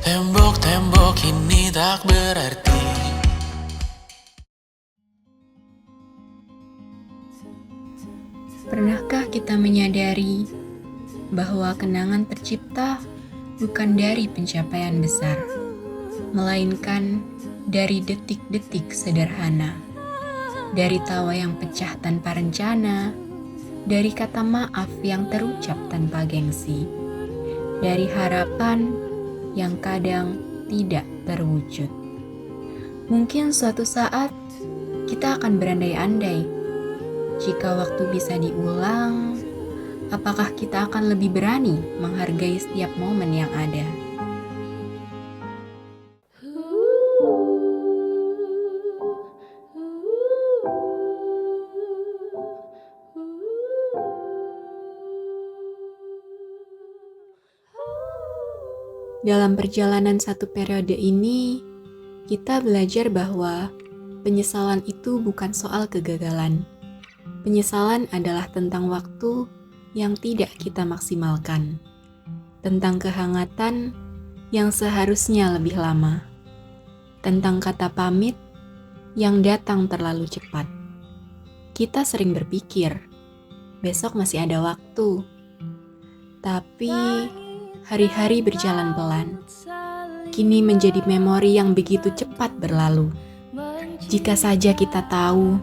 Tembok-tembok ini tak berarti. Pernahkah kita menyadari bahwa kenangan tercipta bukan dari pencapaian besar, melainkan dari detik-detik sederhana, dari tawa yang pecah tanpa rencana, dari kata maaf yang terucap tanpa gengsi, dari harapan yang kadang tidak terwujud. Mungkin suatu saat kita akan berandai-andai, jika waktu bisa diulang, apakah kita akan lebih berani menghargai setiap momen yang ada? Dalam perjalanan satu periode ini, kita belajar bahwa penyesalan itu bukan soal kegagalan. Penyesalan adalah tentang waktu yang tidak kita maksimalkan, tentang kehangatan yang seharusnya lebih lama, tentang kata pamit yang datang terlalu cepat. Kita sering berpikir, besok masih ada waktu, tapi hari-hari berjalan pelan, kini menjadi memori yang begitu cepat berlalu. Jika saja kita tahu,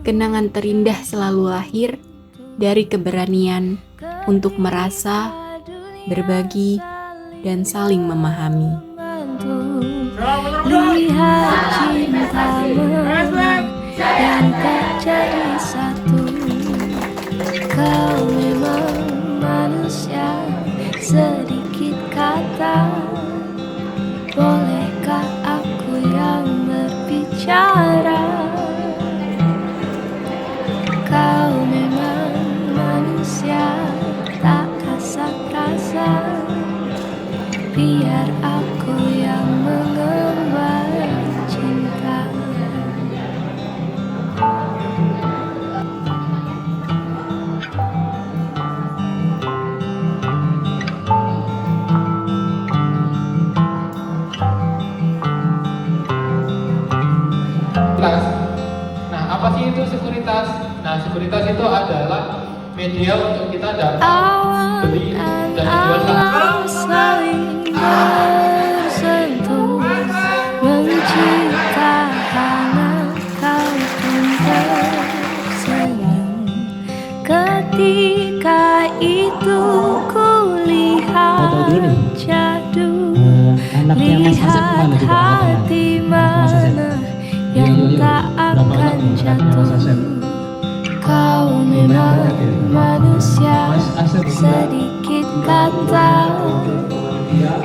kenangan terindah selalu lahir dari keberanian untuk merasa, berbagi, dan saling memahami. Lihat cintamu yang tak jadi satu. Kau memang manusia, sedikit kata. Bolehkah aku yang berbicara? Kau memang manusia, tak kasar rasa. Biar aku yang mengemban cinta. Nah, apa sih itu sekuritas? Nah, sekuritas itu adalah media untuk kita dapat beli dan jual saham. Saling bersentuh, mencipta hangat, kau pun tersenyum. Ketika itu kulihat jadu, lihat hati mana yang tak akan jatuh. Kau memang manusia, sedikit kata.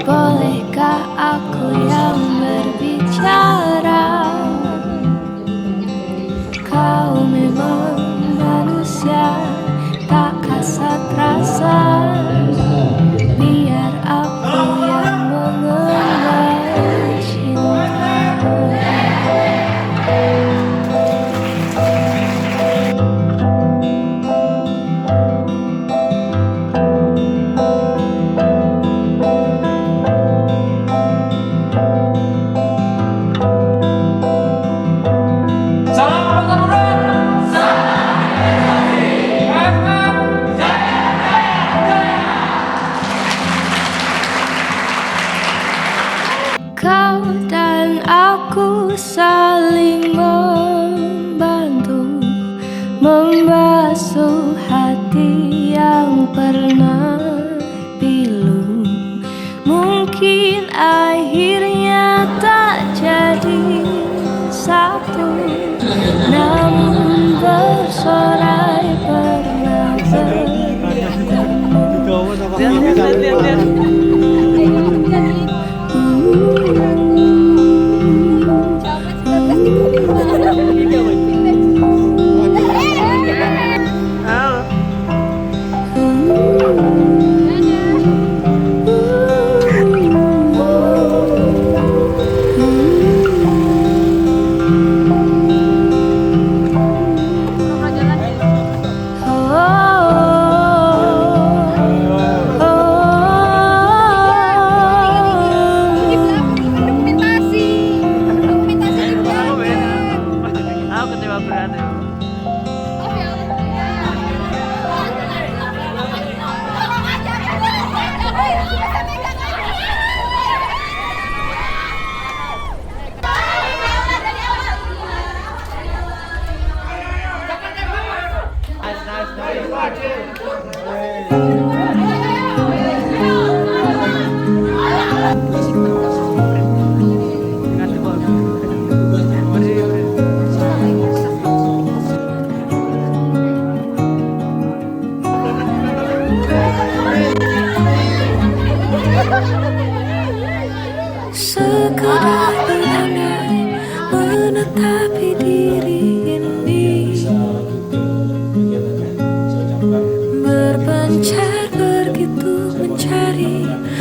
Bolehkah aku yang berbicara? Kau memang manusia, tak kasat rasa. Biar aku yang mengemban cinta.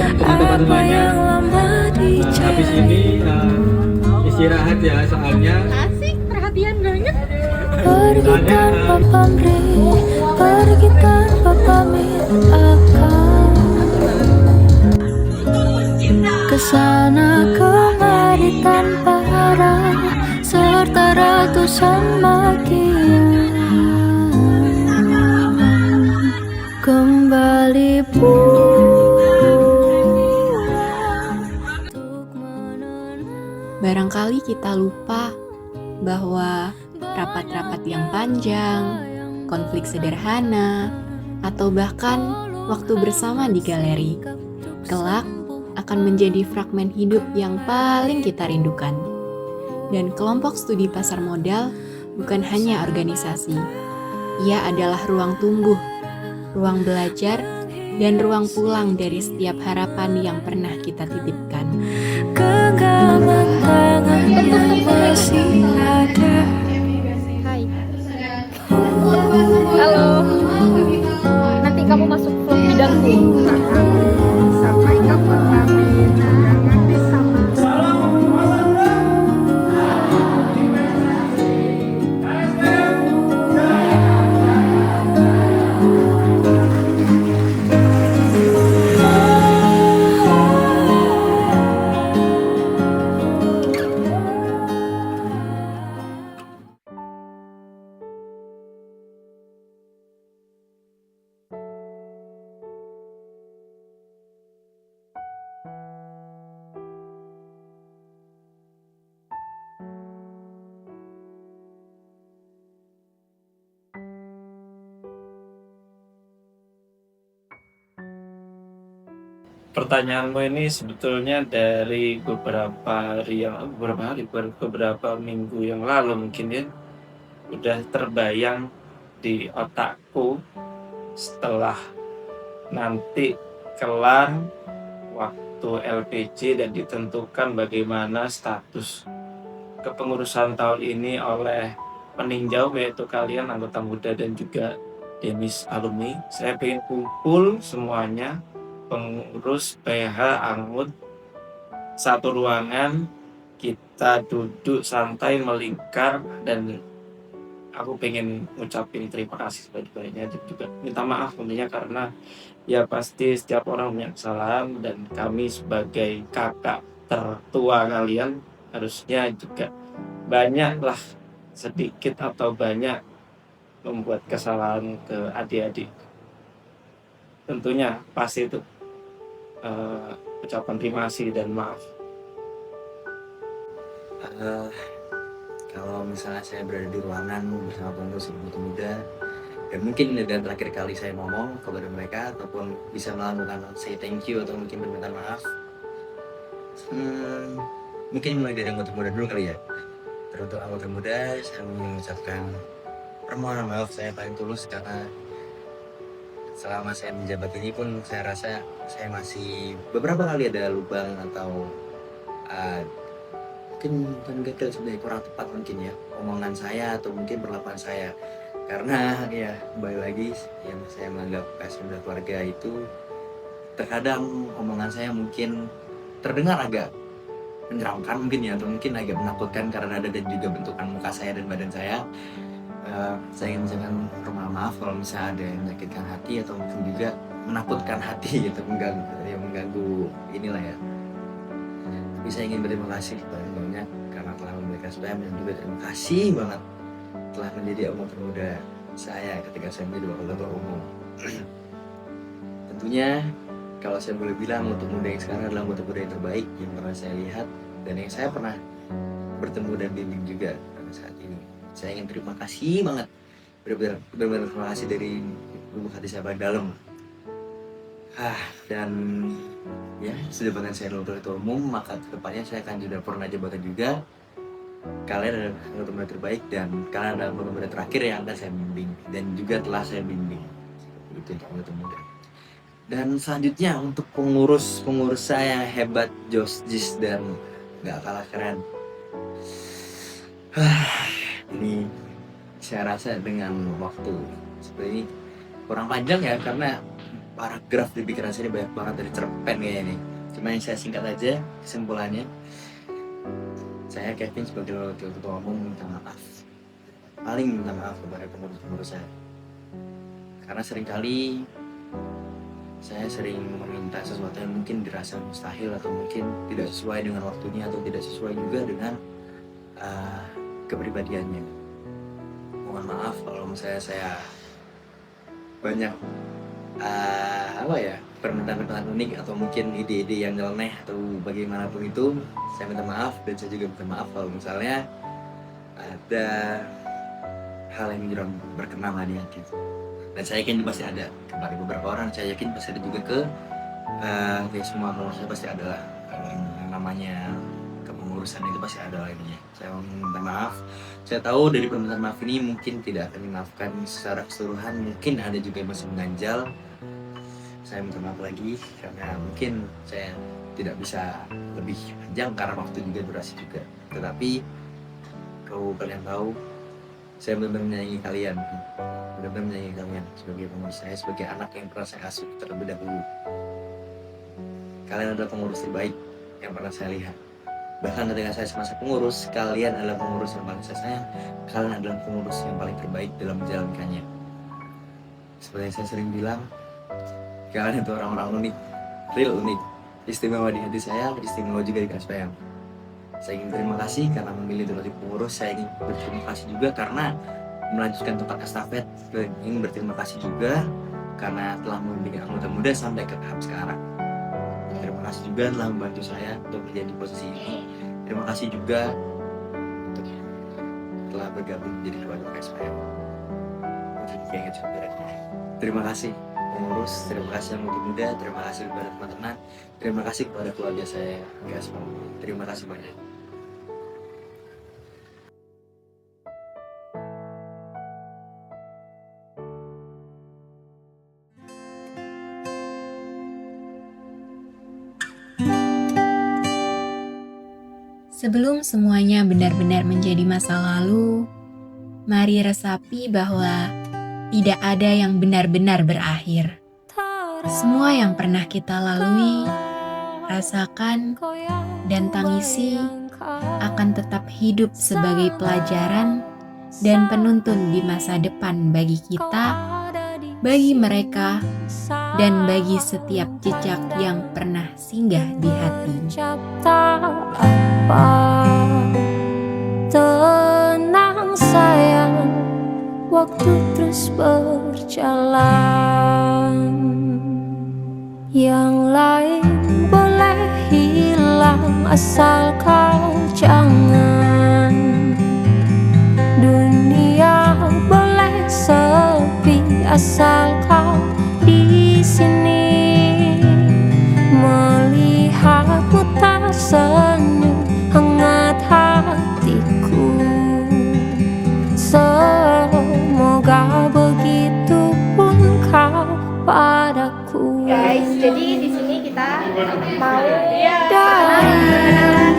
apa yang lama Habis dicari. ini istirahat ya, soalnya Pergi tanpa pamrih, pergi tanpa pamit akan kesana kemari tanpa arah, serta ratusan makian. Kembali pulang untuk menenang. Barangkali kita lupa bahwa rapat-rapat yang panjang, konflik sederhana, atau bahkan waktu bersama di galeri, kelak akan menjadi fragmen hidup yang paling kita rindukan. Dan kelompok studi pasar modal bukan hanya organisasi. Ia adalah ruang tumbuh, ruang belajar, dan ruang pulang dari setiap harapan yang pernah kita titipkan. Genggaman tangan yang masih ada. Halo. Nanti kamu masuk vlog bidangku. Pertanyaanmu ini sebetulnya dari beberapa minggu yang lalu mungkin ya, udah terbayang di otakku setelah nanti kelar waktu LPJ dan ditentukan bagaimana status kepengurusan tahun ini oleh peninjau, yaitu kalian anggota muda dan juga Demis alumni. Saya pengen kumpul semuanya, pengurus, PH, Angmud, satu ruangan, kita duduk santai melingkar, dan aku pengen ngucapin terima kasih sebanyak-banyaknya dan juga minta maaf tentunya, karena ya pasti setiap orang punya kesalahan dan kami sebagai kakak tertua kalian harusnya juga banyaklah, sedikit atau banyak, membuat kesalahan ke adik-adik. Tentunya pasti itu ucapan terima kasih dan maaf. Kalau misalnya saya berada di ruangan bersama pengurus Ibu Muda, dan mungkin ini dan terakhir kali saya ngomong kepada mereka ataupun bisa melakukan say thank you atau mungkin permintaan maaf, mungkin mulai dari anggota muda dulu kali ya. Teruntuk anggota muda, saya mengucapkan permohonan maaf saya paling tulus, karena selama saya menjabat ini pun saya rasa saya masih beberapa kali ada lubang atau mungkin gagal sebenarnya, kurang tepat mungkin ya omongan saya atau mungkin perlakuan saya, karena ya kembali lagi yang saya menganggap PSM keluarga itu terkadang omongan saya mungkin terdengar agak menyeramkan mungkin ya, atau mungkin agak menakutkan karena ada dan juga bentukan muka saya dan badan saya. Saya ingin mengucapkan permohonan maaf kalau misalnya ada yang menyakitkan hati atau mungkin juga menakutkan hati gitu, mengganggu inilah ya. Tapi saya ingin berterima kasih banyak karena telah memberikan SPM, dan juga terima kasih banget telah menjadi anggota muda saya ketika saya menjadi wakil ketua umum. Tentunya kalau saya boleh bilang, untuk muda yang sekarang adalah anggota muda yang terbaik yang pernah saya lihat dan yang saya pernah bertemu dan bimbing juga pada saat ini. Saya ingin terima kasih banget, benar-benar terima kasih dari lubuk hati saya paling dalam. Dan ya, sudah dengan saya wakil ketua umum, maka kedepannya saya akan juga pernah jabatan juga. Kalian adalah anggota muda terbaik dan kalian adalah anggota muda terakhir yang akan saya bimbing dan juga telah saya bimbing. Itu untuk anggota muda. Dan selanjutnya untuk pengurus saya yang hebat, Jis dan gak kalah keren. Ini saya rasa dengan waktu seperti ini kurang panjang ya, karena paragraf di pikiran saya ini banyak banget dari cerpen kayak ini. Cuma yang saya singkat aja kesimpulannya. Saya Kevin sebagai wakil ketua umum minta maaf. Paling minta maaf kepada pengurus-pengurus saya. Karena seringkali saya sering meminta sesuatu yang mungkin dirasa mustahil atau mungkin tidak sesuai dengan waktunya atau tidak sesuai juga dengan kepribadiannya. Mohon maaf kalau misalnya saya banyak permintaan-permintaan unik atau mungkin ide-ide yang nyeleneh atau bagaimanapun itu. Saya minta maaf dan saya juga minta maaf kalau misalnya ada hal yang kurang berkenan di hati. Dan saya yakin pasti ada kepada beberapa orang, saya yakin pasti ada juga ke semua pengurus saya pasti ada lah. Yang namanya kepengurusan itu pasti ada lah ininya. Saya minta maaf. Saya tahu dari permintaan maaf ini mungkin tidak akan dimaafkan secara keseluruhan, mungkin ada juga yang masih mengganjal. Saya minta maaf lagi karena mungkin saya tidak bisa lebih panjang karena waktu juga durasi juga. Tetapi kalau kalian tahu, saya benar-benar menyayangi kalian. Benar-benar menyayangi kalian sebagai pengurus saya, sebagai anak yang pernah saya asuh terlebih dahulu. Kalian adalah pengurus terbaik yang pernah saya lihat. Bahkan ketika saya semasa pengurus, kalian adalah pengurus yang paling saya sayang. Kalian adalah pengurus yang paling terbaik dalam menjalankannya. Seperti yang saya sering bilang, kalian itu orang-orang unik, real unik, istimewa di hati saya, istimewa juga di KSPM. Saya ingin terima kasih karena memilih dari pengurus. Saya ingin berterima kasih juga karena melanjutkan tempat estafet. Dan ingin berterima kasih juga karena telah membimbing anggota muda sampai ke tahap sekarang. Terima kasih juga telah membantu saya untuk menjadi posisi ini. Terima kasih juga untuk telah bergabung menjadi keluarga KSPM. Terima kasih pengurus, terima kasih anggota muda, terima kasih kepada teman-teman, terima kasih kepada keluarga saya KSPM. Terima kasih banyak. Sebelum semuanya benar-benar menjadi masa lalu, mari resapi bahwa tidak ada yang benar-benar berakhir. Semua yang pernah kita lalui, rasakan, dan tangisi akan tetap hidup sebagai pelajaran dan penuntun di masa depan bagi kita, bagi mereka, dan bagi setiap jejak yang pernah singgah di hati. Tenang sayang, waktu terus berjalan. Yang lain boleh hilang asal kau jangan. Dunia boleh sepi asal kau di sini. Melihatmu tersenyum hangat hatiku. Semoga begitu pun kau padaku. Guys, jadi di sini kita mau Dari